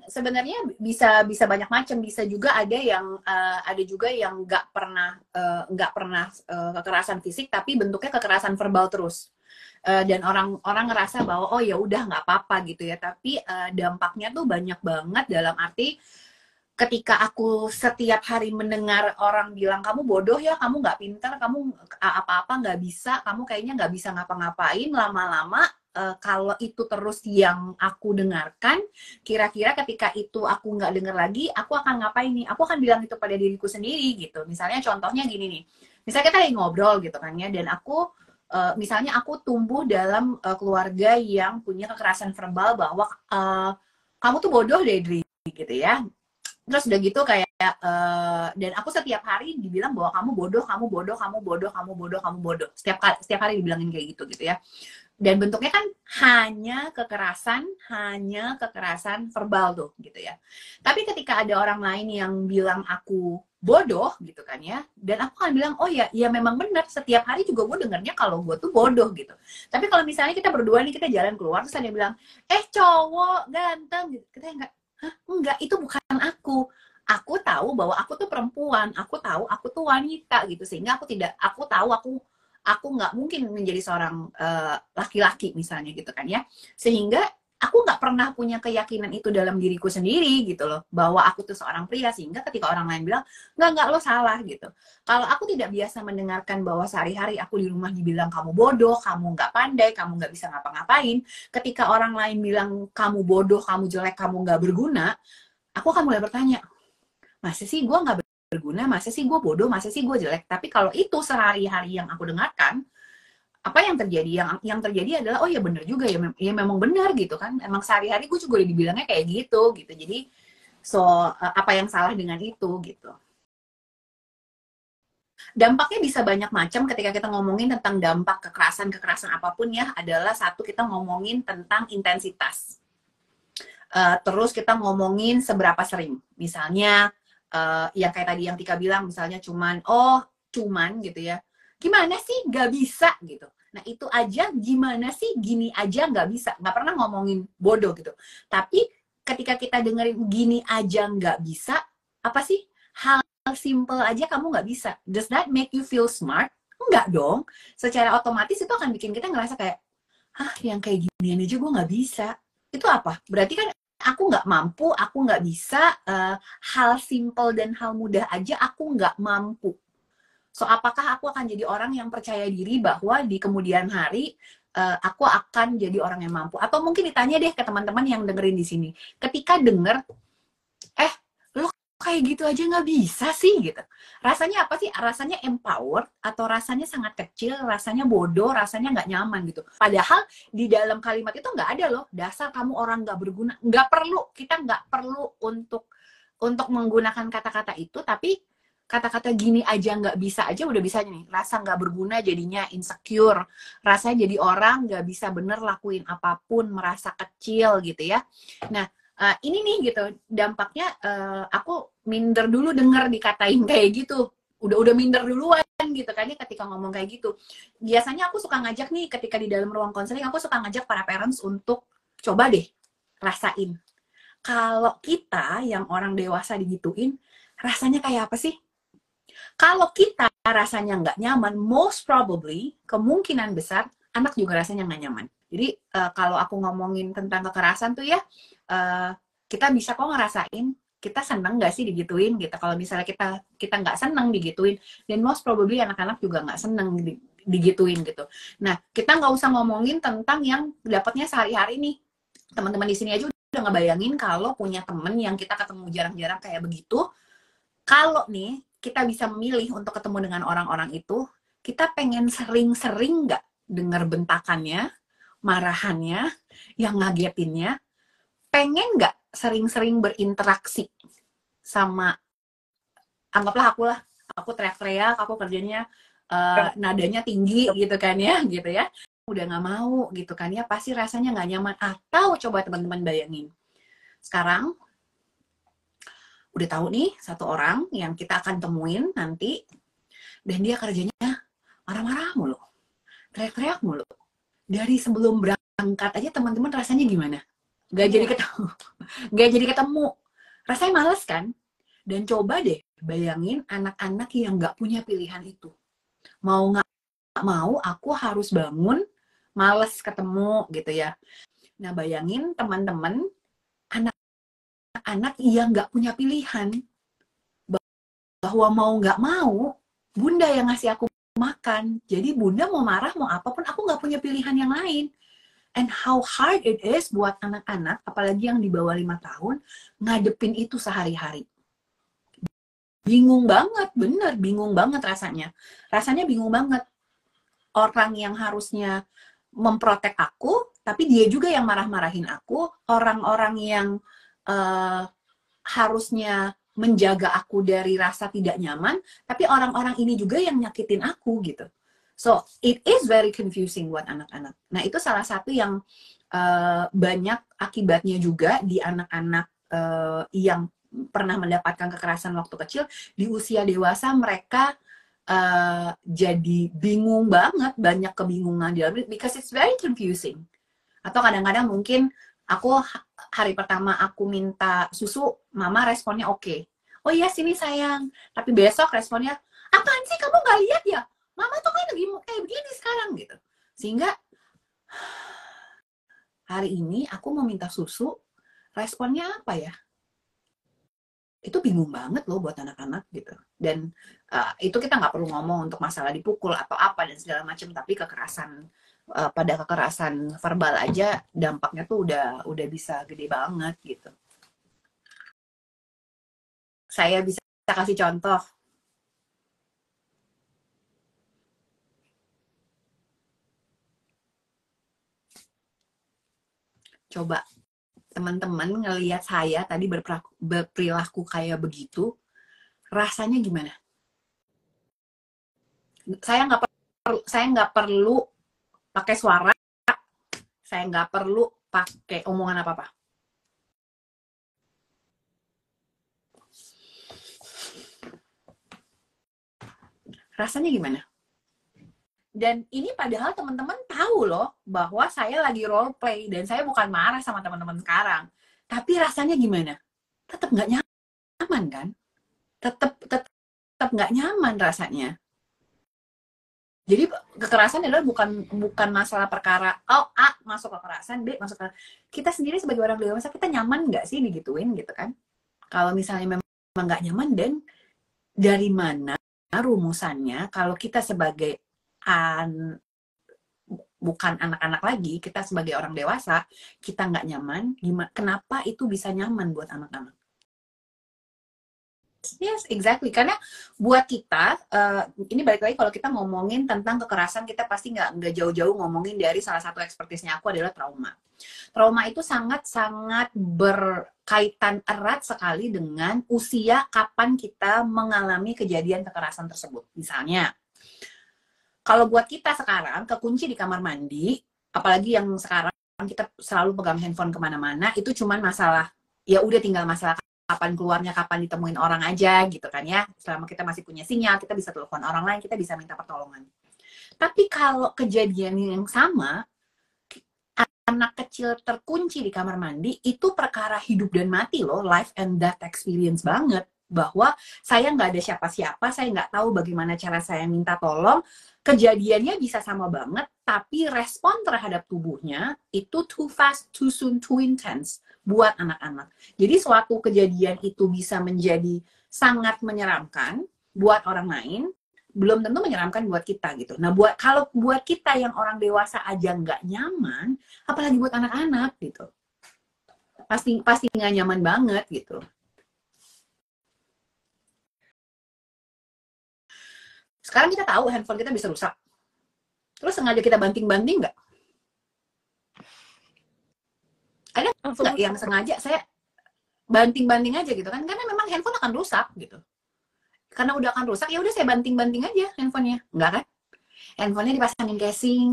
sebenarnya bisa bisa banyak macam, bisa juga ada juga yang nggak pernah kekerasan fisik tapi bentuknya kekerasan verbal terus. Dan orang ngerasa bahwa oh ya udah nggak apa-apa gitu ya, tapi dampaknya tuh banyak banget, dalam arti ketika aku setiap hari mendengar orang bilang kamu bodoh ya, kamu nggak pintar, kamu apa-apa nggak bisa, kamu kayaknya nggak bisa ngapa-ngapain, lama-lama kalau itu terus yang aku dengarkan, kira-kira ketika itu aku nggak dengar lagi, aku akan ngapain nih? Aku akan bilang itu pada diriku sendiri gitu. Misalnya contohnya gini nih, misalnya kita lagi ngobrol gitu kan ya, dan misalnya aku tumbuh dalam keluarga yang punya kekerasan verbal bahwa kamu tuh bodoh deh Dri gitu ya. Terus udah gitu kayak dan aku setiap hari dibilang bahwa kamu bodoh, kamu bodoh, kamu bodoh, kamu bodoh, kamu bodoh. Setiap hari dibilangin kayak gitu ya. Dan bentuknya kan hanya kekerasan verbal tuh gitu ya. Tapi ketika ada orang lain yang bilang aku bodoh gitu kan ya, dan aku kan bilang oh ya, ya memang benar, setiap hari juga gue dengernya kalau gue tuh bodoh gitu. Tapi kalau misalnya kita berdua nih, kita jalan keluar terus ada yang bilang cowok ganteng gitu, kita enggak, hah enggak, itu bukan aku tahu bahwa aku tuh perempuan, aku tahu aku tuh wanita gitu, sehingga aku tahu aku nggak mungkin menjadi seorang laki-laki misalnya gitu kan ya, sehingga aku nggak pernah punya keyakinan itu dalam diriku sendiri gitu loh, bahwa aku tuh seorang pria, sehingga ketika orang lain bilang nggak lo salah gitu, kalau aku tidak biasa mendengarkan bahwa sehari-hari aku di rumah dibilang kamu bodoh, kamu nggak pandai, kamu nggak bisa ngapa-ngapain, ketika orang lain bilang kamu bodoh, kamu jelek, kamu nggak berguna, aku akan mulai bertanya, masa sih gue nggak berguna, masa sih gue bodoh, masa sih gue jelek. Tapi kalau itu sehari-hari yang aku dengarkan, apa yang terjadi? Yang terjadi adalah oh ya benar juga ya, ya memang benar gitu kan. Emang sehari-hari gue juga udah dibilangnya kayak gitu. Jadi apa yang salah dengan itu gitu. Dampaknya bisa banyak macam ketika kita ngomongin tentang dampak kekerasan apapun ya, adalah satu, kita ngomongin tentang intensitas. Terus kita ngomongin seberapa sering. Misalnya yang kayak tadi yang Tika bilang, misalnya cuman gitu ya, gimana sih gak bisa gitu. Nah itu aja, gimana sih gini aja gak bisa, gak pernah ngomongin bodoh gitu. Tapi ketika kita dengerin gini aja gak bisa, apa sih hal simple aja kamu gak bisa, does that make you feel smart? Enggak dong. Secara otomatis itu akan bikin kita ngerasa kayak, yang kayak gini aja gue gak bisa. Itu apa? Berarti kan aku nggak mampu, aku nggak bisa, hal simple dan hal mudah aja aku nggak mampu. So, apakah aku akan jadi orang yang percaya diri bahwa di kemudian hari aku akan jadi orang yang mampu? Atau mungkin ditanya deh ke teman-teman yang dengerin di sini, ketika denger, lo kayak gitu aja nggak bisa sih gitu. Rasanya apa sih? Rasanya empowered atau rasanya sangat kecil, rasanya bodoh, rasanya nggak nyaman gitu. Padahal di dalam kalimat itu nggak ada loh, dasar kamu orang nggak berguna. Nggak perlu, kita nggak perlu untuk menggunakan kata-kata itu, tapi kata-kata gini aja nggak bisa aja udah bisa nih. Rasa nggak berguna jadinya insecure. Rasanya jadi orang nggak bisa bener lakuin apapun, merasa kecil gitu ya. Nah, ini nih gitu dampaknya, aku minder dulu denger dikatain kayak gitu, udah minder duluan gitu kan ya ketika ngomong kayak gitu. Biasanya aku suka ngajak nih, ketika di dalam ruang konseling aku suka ngajak para parents untuk coba deh rasain kalau kita yang orang dewasa digituin rasanya kayak apa sih. Kalau kita rasanya nggak nyaman, most probably kemungkinan besar anak juga rasanya nggak nyaman. Jadi kalau aku ngomongin tentang kekerasan tuh ya, kita bisa kok ngerasain kita seneng nggak sih digituin gitu. Kalau misalnya kita nggak seneng digituin, dan most probably anak-anak juga nggak seneng digituin gitu. Nah, kita nggak usah ngomongin tentang yang dapatnya sehari-hari nih. Teman-teman di sini aja udah ngebayangin kalau punya temen yang kita ketemu jarang-jarang kayak begitu. Kalau nih kita bisa memilih untuk ketemu dengan orang-orang itu, kita pengen sering-sering nggak dengar bentakannya, marahannya, yang ngagetinnya, pengen nggak sering-sering berinteraksi sama, anggaplah aku teriak-teriak, aku kerjanya nadanya tinggi gitu kan ya, udah nggak mau gitu kan ya, pasti rasanya nggak nyaman. Atau coba teman-teman bayangin, sekarang udah tahu nih satu orang yang kita akan temuin nanti, dan dia kerjanya marah-marah mulu, teriak-teriak mulu. Dari sebelum berangkat aja teman-teman rasanya gimana? Gak jadi ketemu. nggak jadi ketemu. Rasanya males kan? Dan coba deh bayangin anak-anak yang nggak punya pilihan itu. Mau nggak mau aku harus bangun, males ketemu gitu ya. Nah bayangin teman-teman, anak-anak yang nggak punya pilihan, bahwa mau nggak mau, bunda yang ngasih aku makan. Jadi bunda mau marah, mau apapun, aku nggak punya pilihan yang lain. And how hard it is buat anak-anak, apalagi yang di bawah 5 tahun, ngadepin itu sehari-hari. Bingung banget, bener, bingung banget rasanya. Rasanya bingung banget. Orang yang harusnya memprotek aku, tapi dia juga yang marah-marahin aku. Orang-orang yang harusnya menjaga aku dari rasa tidak nyaman, tapi orang-orang ini juga yang nyakitin aku gitu. So, it is very confusing buat anak-anak. Nah, itu salah satu yang banyak akibatnya juga di anak-anak yang pernah mendapatkan kekerasan waktu kecil. Di usia dewasa mereka jadi bingung banget, banyak kebingungan di dalam, because it's very confusing. Atau kadang-kadang mungkin aku hari pertama aku minta susu, mama responnya oke. Oh iya sini sayang. Tapi besok responnya, apaan sih kamu nggak lihat ya? Mama tuh kan lagi kayak begini sekarang gitu. Sehingga hari ini aku mau minta susu, responnya apa ya? Itu bingung banget loh buat anak-anak gitu. Dan itu kita nggak perlu ngomong untuk masalah dipukul atau apa dan segala macam, tapi kekerasan pada kekerasan verbal aja dampaknya tuh udah bisa gede banget gitu. Saya bisa kasih contoh. Coba teman-teman ngelihat saya tadi berperilaku kayak begitu, rasanya gimana? Saya nggak perlu pakai suara, saya nggak perlu pakai omongan apa-apa. Rasanya gimana? Dan ini padahal teman-teman tahu loh bahwa saya lagi role play dan saya bukan marah sama teman-teman sekarang. Tapi rasanya gimana? Tetap nggak nyaman kan? Tetap nggak nyaman rasanya. Jadi kekerasan adalah bukan masalah perkara oh A masuk kekerasan, B masuk kekerasan. Kita sendiri sebagai orang dewasa kita nyaman nggak sih digituin gitu kan? Kalau misalnya memang nggak nyaman, dan dari mana rumusannya kalau kita sebagai bukan anak-anak lagi, kita sebagai orang dewasa, kita nggak nyaman, kenapa itu bisa nyaman buat anak-anak? Yes, exactly. Karena buat kita, ini balik lagi kalau kita ngomongin tentang kekerasan, kita pasti nggak jauh-jauh ngomongin dari salah satu ekspertisnya aku adalah trauma. Trauma itu sangat-sangat berkaitan erat sekali dengan usia kapan kita mengalami kejadian kekerasan tersebut. Misalnya, kalau buat kita sekarang, kekunci di kamar mandi, apalagi yang sekarang kita selalu pegang handphone kemana-mana, itu cuman masalah, ya udah tinggal masalah kapan keluarnya, kapan ditemuin orang aja gitu kan ya. Selama kita masih punya sinyal, kita bisa telepon orang lain, kita bisa minta pertolongan. Tapi kalau kejadian yang sama, anak kecil terkunci di kamar mandi, itu perkara hidup dan mati loh, life and death experience banget. Bahwa saya nggak ada siapa-siapa, saya nggak tahu bagaimana cara saya minta tolong, kejadiannya bisa sama banget, tapi respon terhadap tubuhnya itu too fast, too soon, too intense buat anak-anak. Jadi suatu kejadian itu bisa menjadi sangat menyeramkan buat orang lain, belum tentu menyeramkan buat kita gitu. Nah, kalau buat kita yang orang dewasa aja nggak nyaman, apalagi buat anak-anak gitu. Pasti nggak nyaman banget gitu. Sekarang kita tahu handphone kita bisa rusak. Terus sengaja kita banting-banting nggak? Ada nggak yang sengaja saya banting-banting aja gitu kan? Karena memang handphone akan rusak gitu. Karena udah akan rusak, ya udah saya banting-banting aja handphonenya. Enggak kan? Handphonenya dipasangin casing,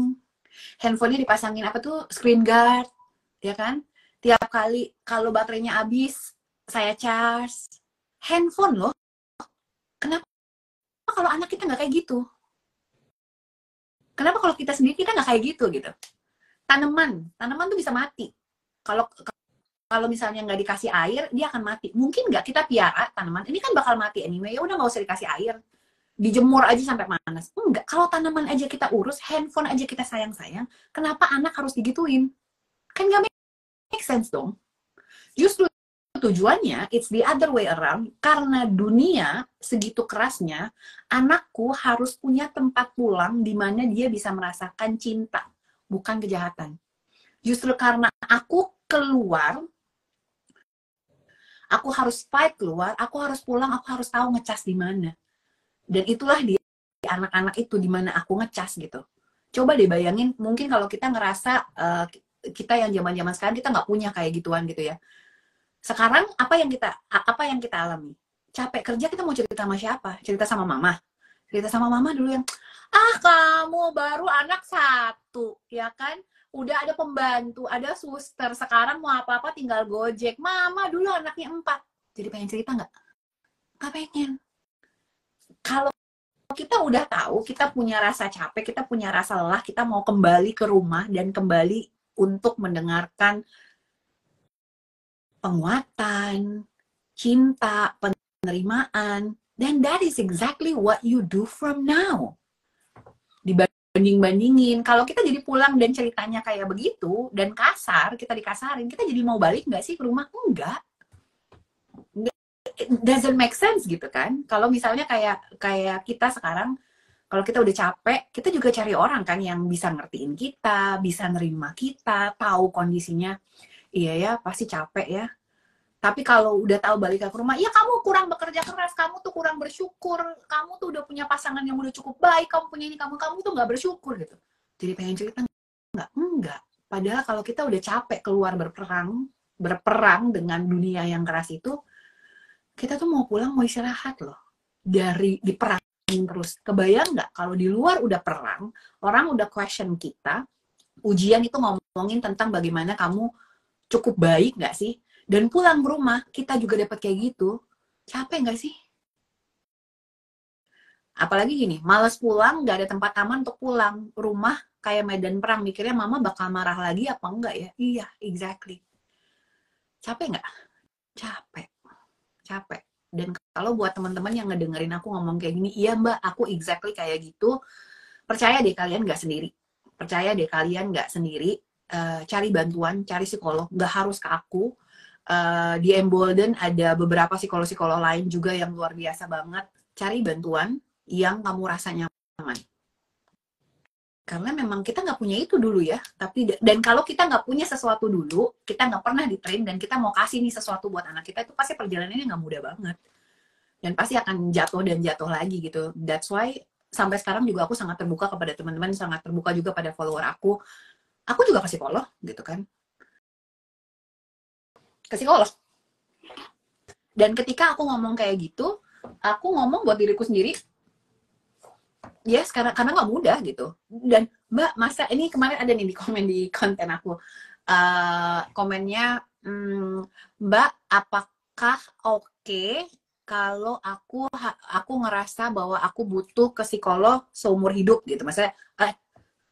handphonenya dipasangin apa tuh, screen guard, ya kan? Tiap kali kalau baterainya habis, saya charge. Handphone loh. Kenapa kalau anak kita nggak kayak gitu? Kenapa kalau kita sendiri kita nggak kayak gitu gitu? Tanaman tuh bisa mati. Kalau kalau misalnya nggak dikasih air, dia akan mati. Mungkin nggak kita piara tanaman, ini kan bakal mati anyway, ya udah nggak usah dikasih air. Dijemur aja sampai panas. Enggak, kalau tanaman aja kita urus, handphone aja kita sayang-sayang, kenapa anak harus digituin? Kan nggak make sense dong. Justru tujuannya, it's the other way around, karena dunia segitu kerasnya, anakku harus punya tempat pulang di mana dia bisa merasakan cinta, bukan kejahatan. Justru karena aku keluar, aku harus fight keluar, aku harus pulang, aku harus tahu ngecas di mana. Dan itulah dia anak-anak itu di mana aku ngecas gitu. Coba deh bayangin, mungkin kalau kita ngerasa kita yang zaman-zaman sekarang kita nggak punya kayak gituan gitu ya. Sekarang apa yang kita alami? Capek kerja, kita mau cerita sama siapa? Cerita sama mama. Cerita sama mama dulu yang kamu baru anak 1, ya kan? Udah ada pembantu, ada suster, sekarang mau apa-apa tinggal Gojek. Mama dulu anaknya 4. Jadi pengen cerita nggak? Nggak pengen. Kalau kita udah tahu, kita punya rasa capek, kita punya rasa lelah, kita mau kembali ke rumah dan kembali untuk mendengarkan penguatan, cinta, penerimaan, dan that is exactly what you do from now. Dibanding-bandingin, kalau kita jadi pulang dan ceritanya kayak begitu, dan kasar, kita dikasarin, kita jadi mau balik nggak sih ke rumah? Enggak. It doesn't make sense gitu kan. Kalau misalnya kayak kita sekarang, kalau kita udah capek, kita juga cari orang kan yang bisa ngertiin kita, bisa nerima kita, tahu kondisinya. Iya ya, pasti capek ya. Tapi kalau udah tahu balik ke rumah, ya kamu kurang bekerja keras, kamu tuh kurang bersyukur, kamu tuh udah punya pasangan yang udah cukup baik, kamu punya ini, kamu tuh nggak bersyukur gitu. Jadi pengen cerita enggak. Padahal kalau kita udah capek keluar berperang dengan dunia yang keras itu, kita tuh mau pulang, mau istirahat loh. Dari diperangin terus. Kebayang nggak kalau di luar udah perang, orang udah question kita, ujian itu ngomongin tentang bagaimana kamu cukup baik nggak sih? Dan pulang ke rumah, kita juga dapat kayak gitu. Capek nggak sih? Apalagi gini, males pulang, nggak ada tempat aman untuk pulang. Rumah kayak medan perang, mikirnya mama bakal marah lagi apa enggak ya? Iya, exactly. Capek nggak? Capek. Dan kalau buat teman-teman yang ngedengerin aku ngomong kayak gini, iya mbak, aku exactly kayak gitu. Percaya deh kalian nggak sendiri. Cari bantuan, cari psikolog. Nggak harus ke aku. Di Embolden ada beberapa psikolog-psikolog lain juga yang luar biasa banget. Cari bantuan yang kamu rasa nyaman. Karena memang kita nggak punya itu dulu ya. Dan kalau kita nggak punya sesuatu dulu, kita nggak pernah di-train, dan kita mau kasih nih sesuatu buat anak kita, itu pasti perjalanannya nggak mudah banget. Dan pasti akan jatuh dan jatuh lagi gitu. That's why sampai sekarang juga aku sangat terbuka kepada teman-teman, sangat terbuka juga pada follower aku. Aku juga ke psikolog gitu kan. Ke psikolog. Dan ketika aku ngomong kayak gitu, aku ngomong buat diriku sendiri, yes, karena nggak mudah gitu. Dan mbak, masa ini kemarin ada nih di komen di konten aku, komennya, mbak, apakah oke kalau aku ngerasa bahwa aku butuh ke psikolog seumur hidup gitu, maksudnya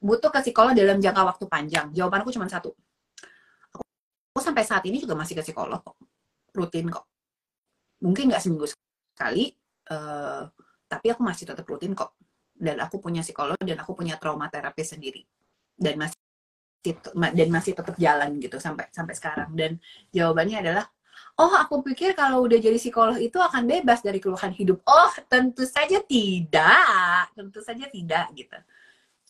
butuh ke psikolog dalam jangka waktu panjang? Jawabanku cuma satu, aku sampai saat ini juga masih ke psikolog kok, rutin kok. Mungkin nggak seminggu sekali, tapi aku masih tetap rutin kok. Dan aku punya psikolog, dan aku punya trauma terapi sendiri, dan masih tetap jalan gitu sampai sekarang. Dan jawabannya adalah, oh aku pikir kalau udah jadi psikolog itu akan bebas dari keluhan hidup. Oh tentu saja tidak gitu.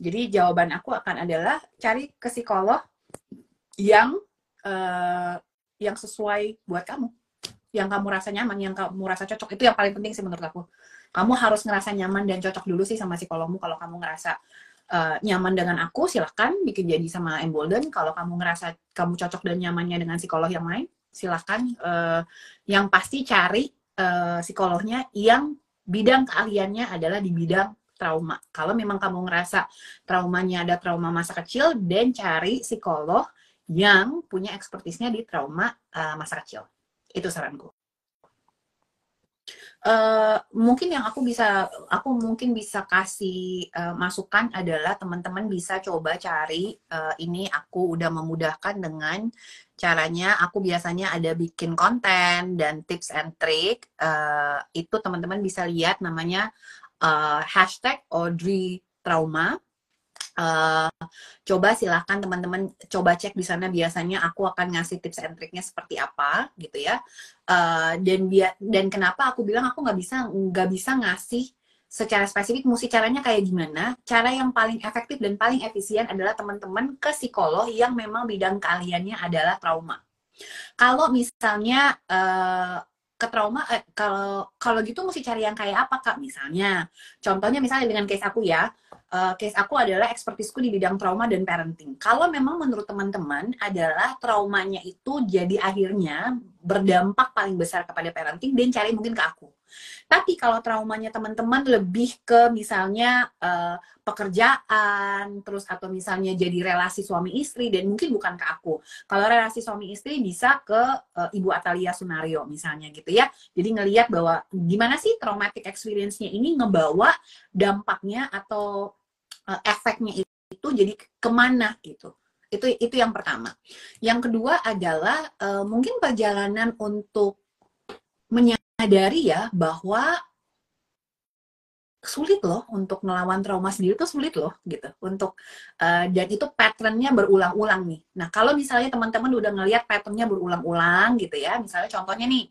Jadi jawaban aku akan adalah cari ke psikolog yang sesuai buat kamu, yang kamu rasa nyaman, yang kamu rasa cocok. Itu yang paling penting sih menurut aku. Kamu harus ngerasa nyaman dan cocok dulu sih sama psikologmu. Kalau kamu ngerasa nyaman dengan aku, silahkan bikin jadi sama Embolden. Kalau kamu ngerasa kamu cocok dan nyamannya dengan psikolog yang lain, silahkan. Yang pasti cari psikolognya yang bidang keahliannya adalah di bidang trauma. Kalau memang kamu ngerasa traumanya ada trauma masa kecil, dan cari psikolog yang punya ekspertisnya di trauma masa kecil. Itu saranku. Mungkin yang aku mungkin bisa kasih masukan adalah teman-teman bisa coba cari, ini aku udah memudahkan dengan caranya aku biasanya ada bikin konten dan tips and trick, itu teman-teman bisa lihat namanya hashtag Audrey Trauma. Uh, Coba silahkan teman-teman coba cek di sana, biasanya aku akan ngasih tips and triknya seperti apa gitu ya. Dan kenapa aku bilang aku nggak bisa ngasih secara spesifik mesti caranya kayak gimana. Cara yang paling efektif dan paling efisien adalah teman-teman ke psikolog yang memang bidang keahliannya adalah trauma. Kalau misalnya ke trauma, kalau kalau gitu mesti cari yang kayak apa Kak? Misalnya, contohnya misalnya dengan case aku ya, case aku adalah ekspertisku di bidang trauma dan parenting. Kalau memang menurut teman-teman adalah traumanya itu jadi akhirnya berdampak paling besar kepada parenting, dan cari mungkin ke aku. Tapi kalau traumanya teman-teman lebih ke misalnya pekerjaan, terus atau misalnya jadi relasi suami istri, dan mungkin bukan ke aku. Kalau relasi suami istri bisa ke Ibu Atalia Sunario misalnya gitu ya. Jadi ngelihat bahwa gimana sih traumatic experience-nya ini ngebawa dampaknya atau efeknya itu jadi kemana gitu. Itu yang pertama. Yang kedua adalah mungkin perjalanan untuk menyadari ya bahwa sulit loh untuk melawan trauma sendiri, tuh sulit loh gitu untuk dan itu patternnya berulang-ulang nih. Nah kalau misalnya teman-teman udah ngelihat patternnya berulang-ulang gitu ya, misalnya contohnya nih,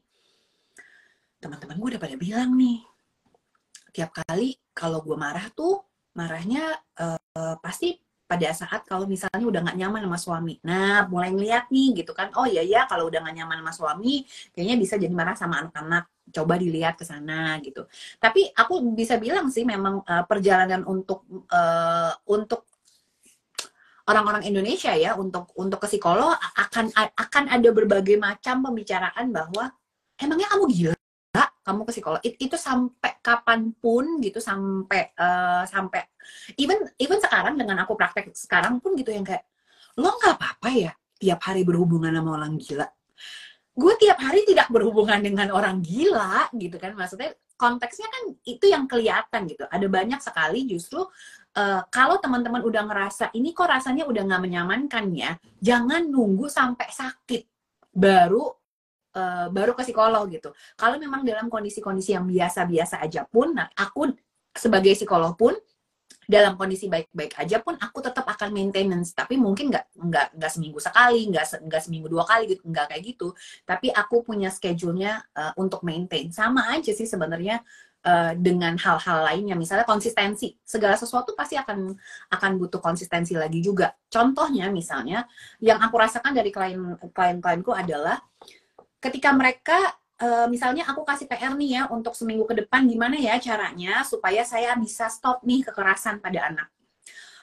teman-teman gue udah pada bilang nih, tiap kali kalau gue marah tuh marahnya pasti pada saat kalau misalnya udah nggak nyaman sama suami. Nah, mulai ngeliat nih gitu kan. Oh iya ya, kalau udah nggak nyaman sama suami, kayaknya bisa jadi marah sama anak-anak. Coba dilihat ke sana gitu. Tapi aku bisa bilang sih memang perjalanan untuk orang-orang Indonesia ya, untuk ke psikolog akan ada berbagai macam pembicaraan bahwa emangnya kamu gila, kamu ke psikolog itu sampai kapanpun gitu, sampai even sekarang dengan aku praktek sekarang pun gitu yang kayak, lo nggak apa-apa ya tiap hari berhubungan sama orang gila. Gue tiap hari tidak berhubungan dengan orang gila gitu kan, maksudnya konteksnya kan itu yang kelihatan gitu. Ada banyak sekali justru kalau teman-teman udah ngerasa ini kok rasanya udah nggak menyamankan ya, jangan nunggu sampai sakit baru ke psikolog gitu. Kalau memang dalam kondisi-kondisi yang biasa-biasa aja pun, nah aku sebagai psikolog pun dalam kondisi baik-baik aja pun aku tetap akan maintenance, tapi mungkin nggak seminggu sekali, nggak seminggu 2 kali gitu, nggak kayak gitu. Tapi aku punya schedule-nya untuk maintain. Sama aja sih sebenarnya dengan hal-hal lainnya, misalnya konsistensi. Segala sesuatu pasti akan butuh konsistensi lagi juga. Contohnya misalnya yang aku rasakan dari klien-klienku adalah ketika mereka misalnya aku kasih PR nih ya untuk seminggu ke depan, gimana ya caranya supaya saya bisa stop nih kekerasan pada anak.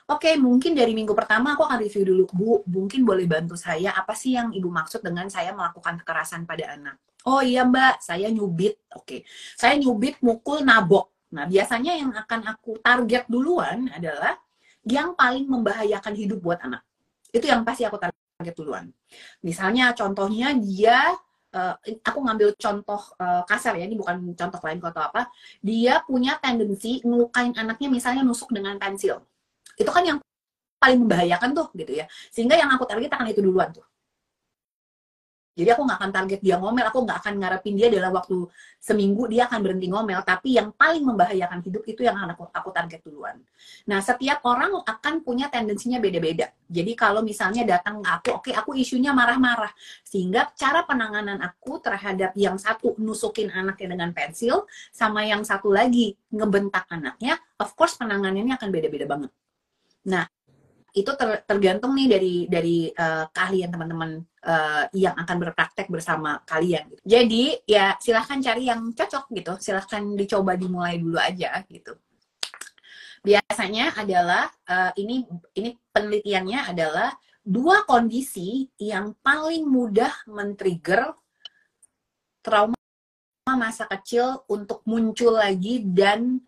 Oke, mungkin dari minggu pertama aku akan review dulu, Bu, mungkin boleh bantu saya, apa sih yang Ibu maksud dengan saya melakukan kekerasan pada anak? Oh iya Mbak, saya nyubit. Oke, saya nyubit, mukul, nabok. Nah, biasanya yang akan aku target duluan adalah yang paling membahayakan hidup buat anak. Itu yang pasti aku target duluan. Misalnya contohnya dia aku ngambil contoh kasar ya, ini bukan contoh lain atau apa, dia punya tendensi ngelukain anaknya misalnya nusuk dengan pensil. Itu kan yang paling membahayakan tuh gitu ya. Sehingga yang aku target akan itu duluan tuh. Jadi aku nggak akan target dia ngomel, aku nggak akan ngarepin dia dalam waktu seminggu dia akan berhenti ngomel, tapi yang paling membahayakan hidup itu yang aku target duluan. Nah, setiap orang akan punya tendensinya beda-beda. Jadi kalau misalnya datang ke aku, oke, aku isunya marah-marah. Sehingga cara penanganan aku terhadap yang satu nusukin anaknya dengan pensil, sama yang satu lagi ngebentak anaknya, of course penanganannya akan beda-beda banget. Nah, itu tergantung nih dari keahlian teman-teman yang akan berpraktek bersama kalian. Gitu. Jadi ya silahkan cari yang cocok gitu, silahkan dicoba dimulai dulu aja gitu. Biasanya adalah ini penelitiannya adalah 2 kondisi yang paling mudah men-trigger trauma masa kecil untuk muncul lagi dan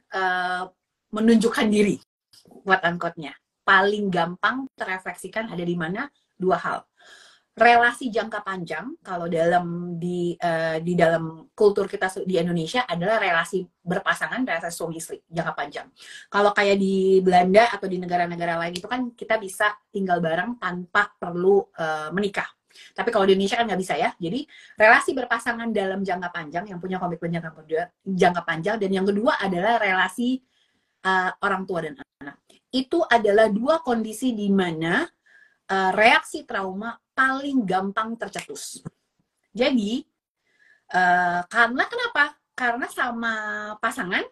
menunjukkan diri, quote unquote-nya. Paling gampang terefleksikan ada di mana? 2 hal. relasi jangka panjang kalau di dalam kultur kita di Indonesia adalah relasi berpasangan, relasi suami istri jangka panjang. Kalau kayak di Belanda atau di negara-negara lain itu kan kita bisa tinggal bareng tanpa perlu menikah. Tapi kalau di Indonesia kan nggak bisa ya. Jadi relasi berpasangan dalam jangka panjang yang punya komitmen jangka panjang, dan yang kedua adalah relasi orang tua dan anak. Itu adalah dua kondisi di mana reaksi trauma paling gampang tercetus. Jadi, karena kenapa? Karena sama pasangan,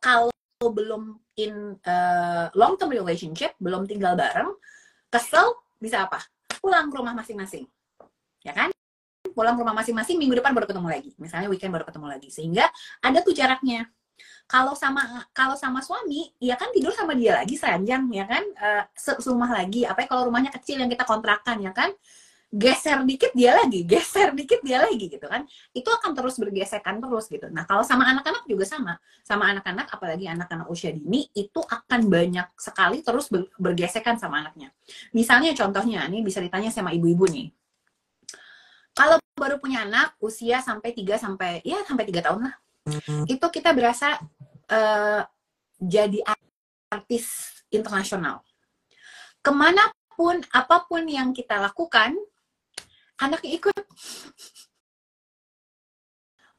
kalau belum in long term relationship, belum tinggal bareng, kesel bisa apa? Pulang ke rumah masing-masing, ya kan? Pulang ke rumah masing-masing, minggu depan baru ketemu lagi. Misalnya weekend baru ketemu lagi. Sehingga ada tuh jaraknya. Kalau sama suami, ya kan tidur sama dia lagi seranjang, ya kan, serumah lagi. Apa ya kalau rumahnya kecil yang kita kontrakan, ya kan, geser dikit dia lagi, geser dikit dia lagi gitu kan. Itu akan terus bergesekan terus gitu. Nah kalau sama anak-anak juga sama anak-anak, apalagi anak-anak usia dini, itu akan banyak sekali terus bergesekan sama anaknya. Misalnya contohnya, ini bisa ditanya sama ibu-ibu nih. Kalau baru punya anak usia sampai 3 tahun lah, itu kita berasa jadi artis internasional. Kemanapun, apapun yang kita lakukan, anaknya ikut.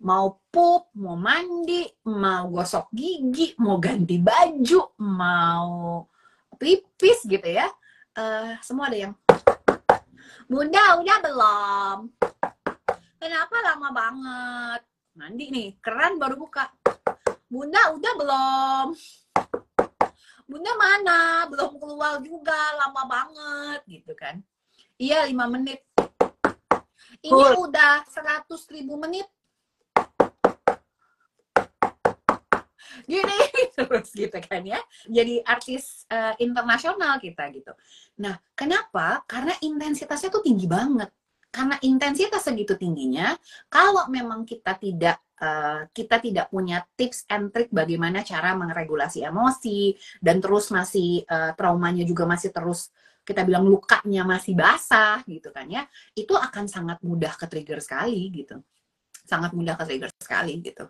Mau pup, mau mandi, mau gosok gigi, mau ganti baju, mau pipis gitu ya. Semua ada yang, Bunda udah belum? Kenapa lama banget? Mandi nih, keran baru buka. Bunda udah belum? Bunda mana? Belum keluar juga, lama banget gitu kan. Iya 5 menit. Ini udah 100.000 menit. Gini terus gitu kan ya. Jadi artis internasional kita gitu. Nah, kenapa? Karena intensitasnya tuh tinggi banget. Karena intensitas segitu tingginya, kalau memang kita tidak punya tips and trick bagaimana cara meregulasi emosi, dan terus masih traumanya juga masih terus, kita bilang lukanya masih basah gitu kan ya, itu akan sangat mudah ke trigger sekali gitu. Sangat mudah ke trigger sekali gitu.